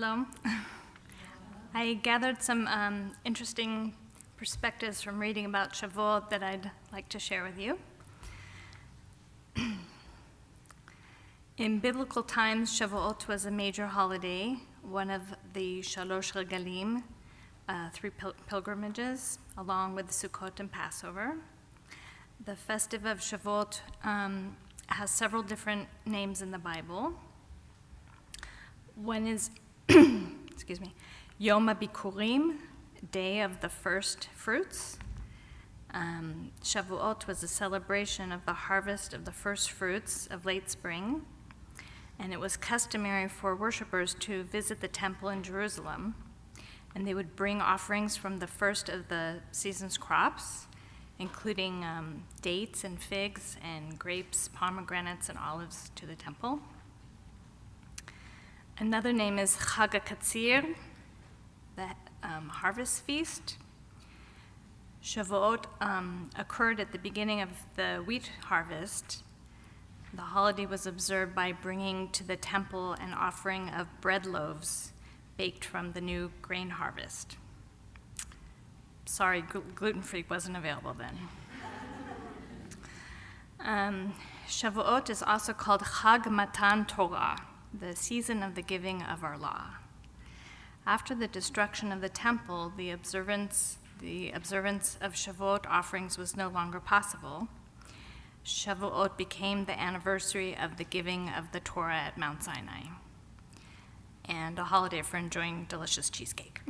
Shalom. I gathered some interesting perspectives from reading about Shavuot that I'd like to share with you. In biblical times, Shavuot was a major holiday, one of the Shalosh Regalim, three pilgrimages, along with Sukkot and Passover. The festive of Shavuot has several different names in the Bible. One is, excuse me, Yom HaBikurim, Day of the First Fruits. Shavuot was a celebration of the harvest of the first fruits of late spring, and it was customary for worshipers to visit the temple in Jerusalem, and they would bring offerings from the first of the season's crops, including dates and figs and grapes, pomegranates, and olives to the temple. Another name is Chag HaKatzir, the harvest feast. Shavuot occurred at the beginning of the wheat harvest. The holiday was observed by bringing to the temple an offering of bread loaves baked from the new grain harvest. Sorry, gluten-free wasn't available then. Shavuot is also called Chag Matan Torah, the season of the giving of our law. After the destruction of the temple, the observance of Shavuot offerings was no longer possible. Shavuot became the anniversary of the giving of the Torah at Mount Sinai, and a holiday for enjoying delicious cheesecake.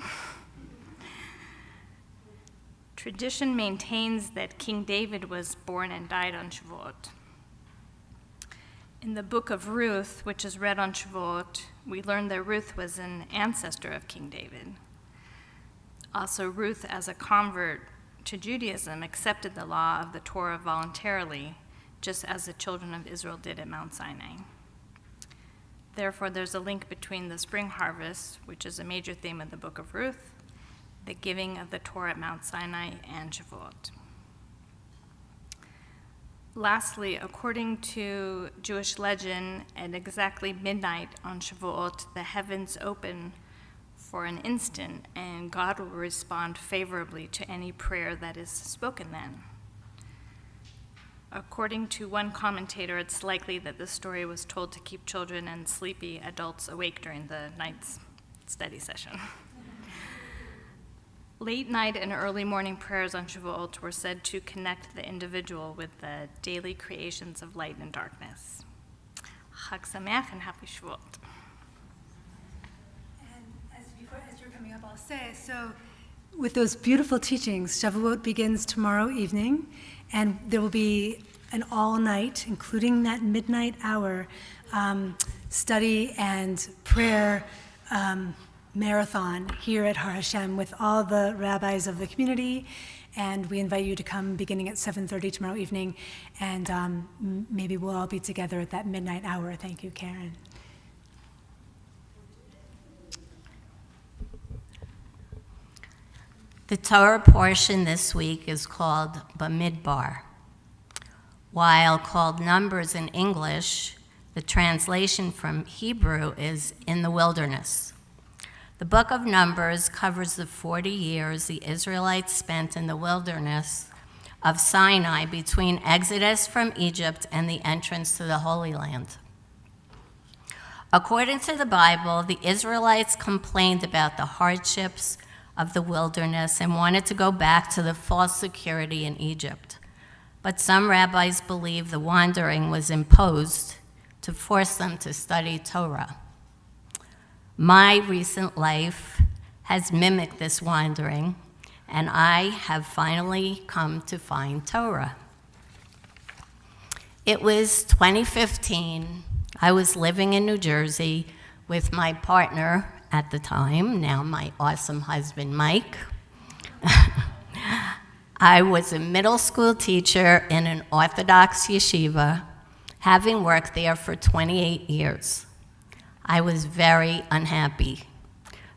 Tradition maintains that King David was born and died on Shavuot. In the book of Ruth, which is read on Shavuot, we learn that Ruth was an ancestor of King David. Also, Ruth, as a convert to Judaism, accepted the law of the Torah voluntarily, just as the children of Israel did at Mount Sinai. Therefore, there's a link between the spring harvest, which is a major theme of the book of Ruth, the giving of the Torah at Mount Sinai, and Shavuot. Lastly, according to Jewish legend, at exactly midnight on Shavuot, the heavens open for an instant, and God will respond favorably to any prayer that is spoken then. According to one commentator, it's likely that this story was told to keep children and sleepy adults awake during the night's study session. Late night and early morning prayers on Shavuot were said to connect the individual with the daily creations of light and darkness. Chag Sameach and happy Shavuot. And as you're coming up, I'll say, so with those beautiful teachings, Shavuot begins tomorrow evening, and there will be an all-night, including that midnight hour, study and prayer marathon here at Har Hashem with all the rabbis of the community, and we invite you to come beginning at 7:30 tomorrow evening, and maybe we'll all be together at that midnight hour. Thank you, Karen. The Torah portion this week is called Bamidbar. While called Numbers in English, the translation from Hebrew is in the wilderness. The book of Numbers covers the 40 years the Israelites spent in the wilderness of Sinai between exodus from Egypt and the entrance to the Holy Land. According to the Bible, the Israelites complained about the hardships of the wilderness and wanted to go back to the false security in Egypt. But some rabbis believe the wandering was imposed to force them to study Torah. My recent life has mimicked this wandering, and I have finally come to find Torah. It was 2015. I was living in New Jersey with my partner at the time, now my awesome husband, Mike. I was a middle school teacher in an Orthodox yeshiva, having worked there for 28 years. I was very unhappy.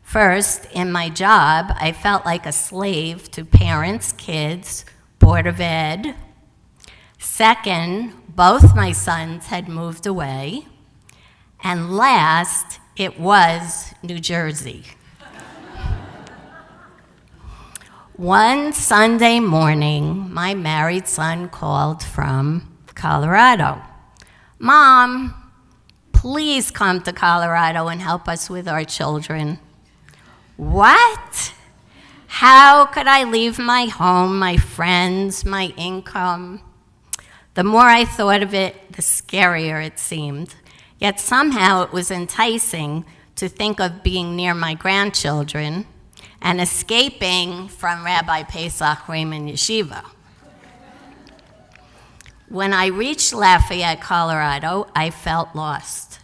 First, in my job, I felt like a slave to parents, kids, Board of Ed. Second, both my sons had moved away. And last, it was New Jersey. One Sunday morning, my married son called from Colorado. "Mom, please come to Colorado and help us with our children." What? How could I leave my home, my friends, my income? The more I thought of it, the scarier it seemed. Yet somehow it was enticing to think of being near my grandchildren and escaping from Rabbi Pesach Raymond Yeshiva. When I reached Lafayette, Colorado, I felt lost.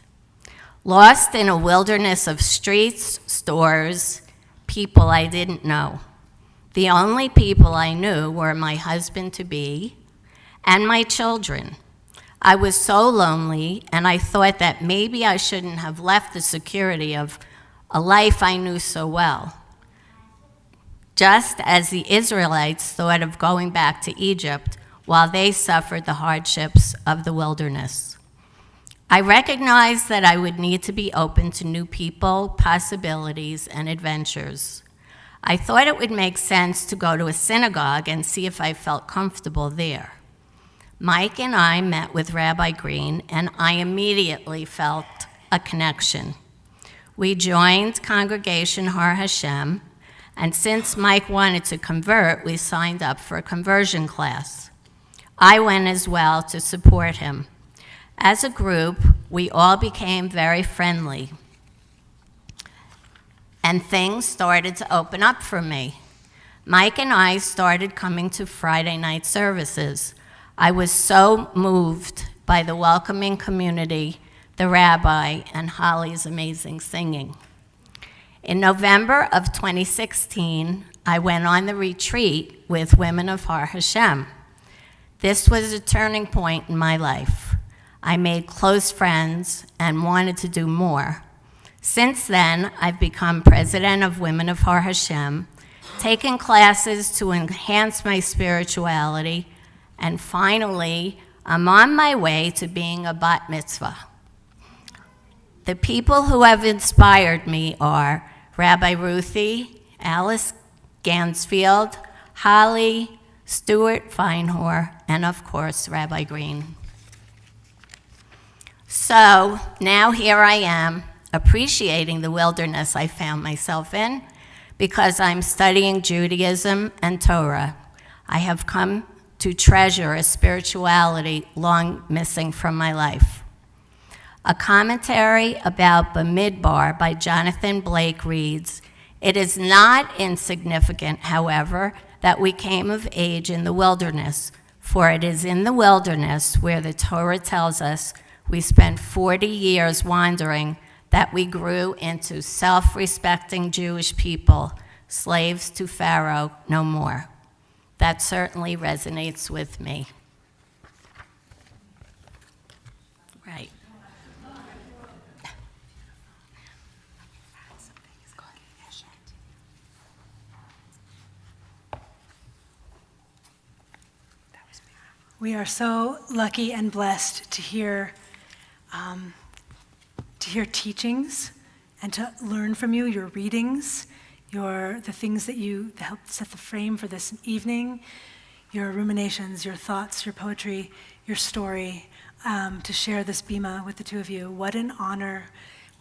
Lost in a wilderness of streets, stores, people I didn't know. The only people I knew were my husband-to-be and my children. I was so lonely, and I thought that maybe I shouldn't have left the security of a life I knew so well. Just as the Israelites thought of going back to Egypt while they suffered the hardships of the wilderness. I recognized that I would need to be open to new people, possibilities, and adventures. I thought it would make sense to go to a synagogue and see if I felt comfortable there. Mike and I met with Rabbi Green, and I immediately felt a connection. We joined Congregation Har Hashem, and since Mike wanted to convert, we signed up for a conversion class. I went as well to support him. As a group, we all became very friendly, and things started to open up for me. Mike and I started coming to Friday night services. I was so moved by the welcoming community, the rabbi, and Holly's amazing singing. In November of 2016, I went on the retreat with Women of Har Hashem. This was a turning point in my life. I made close friends and wanted to do more. Since then, I've become president of Women of Har Hashem, taken classes to enhance my spirituality, and finally, I'm on my way to being a bat mitzvah. The people who have inspired me are Rabbi Ruthie, Alice Gansfield, Holly, Stuart Feinhor, and of course, Rabbi Green. So now here I am, appreciating the wilderness I found myself in because I'm studying Judaism and Torah. I have come to treasure a spirituality long missing from my life. A commentary about Bamidbar by Jonathan Blake reads, "It is not insignificant, however, that we came of age in the wilderness, for it is in the wilderness where the Torah tells us we spent 40 years wandering that we grew into self-respecting Jewish people, slaves to Pharaoh no more." That certainly resonates with me. Right. We are so lucky and blessed to hear teachings and to learn from you, your readings, the things that helped set the frame for this evening, your ruminations, your thoughts, your poetry, your story, to share this bima with the two of you. What an honor.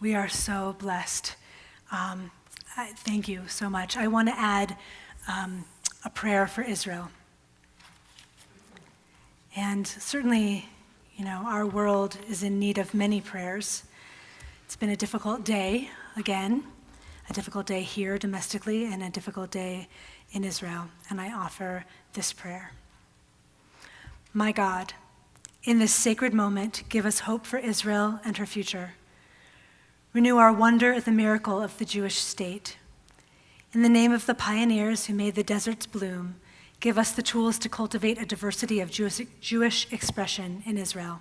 We are so blessed. Thank you so much. I want to add a prayer for Israel. And certainly, our world is in need of many prayers. It's been a difficult day, again, a difficult day here domestically and a difficult day in Israel, and I offer this prayer. My God, in this sacred moment, give us hope for Israel and her future. Renew our wonder at the miracle of the Jewish state. In the name of the pioneers who made the deserts bloom, give us the tools to cultivate a diversity of Jewish expression in Israel.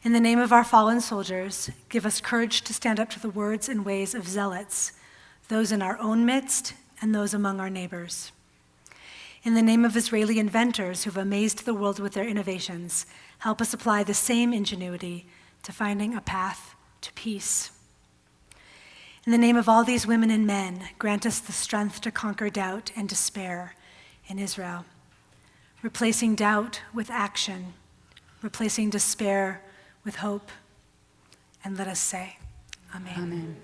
In the name of our fallen soldiers, give us courage to stand up to the words and ways of zealots, those in our own midst and those among our neighbors. In the name of Israeli inventors who've amazed the world with their innovations, help us apply the same ingenuity to finding a path to peace. In the name of all these women and men, grant us the strength to conquer doubt and despair in Israel, replacing doubt with action, replacing despair with hope. And let us say, Amen. Amen.